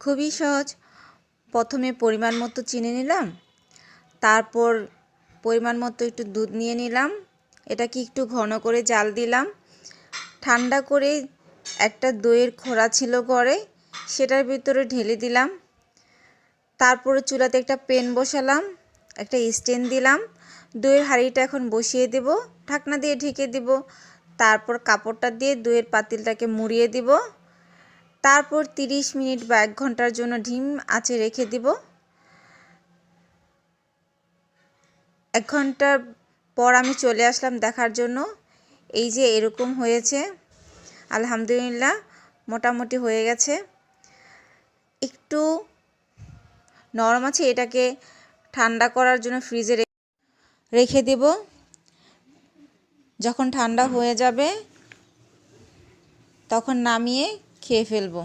খুবই সহজ। প্রথমে পরিমাণ মতো চিনি নিলাম, তারপর পরিমাণ মতো একটু দুধ নিয়ে নিলাম, এটাকে একটু ঘন করে জাল দিলাম। ঠান্ডা করে একটা দইয়ের খোড়া ছিল ঘরে, সেটার ভিতরে ঢেলে দিলাম। তারপরে চুলাতে একটা প্যান বসালাম, একটা স্ট্যান্ড দিলাম। দইয়ের হাঁড়িটা এখন বসিয়ে দেব, ঢাকনা দিয়ে ঢেকে দেব। তারপর কাপড়টা দিয়ে দইয়ের পাতিলটাকে মুড়িয়ে দিব। তারপর 30 মিনিট বা 1 ঘন্টার জন্য ধিম আঁচে রেখে দিব। 1 ঘন্টার পর আমি চলে আসলাম দেখার জন্য। এই যে এরকম হয়েছে, আলহামদুলিল্লাহ মোটামুটি হয়ে গেছে। একটু নরম আছে, এটাকে ঠান্ডা করার জন্য ফ্রিজে রেখে দেব। যখন ঠান্ডা হয়ে যাবে তখন নামিয়ে খেয়ে ফেলবো।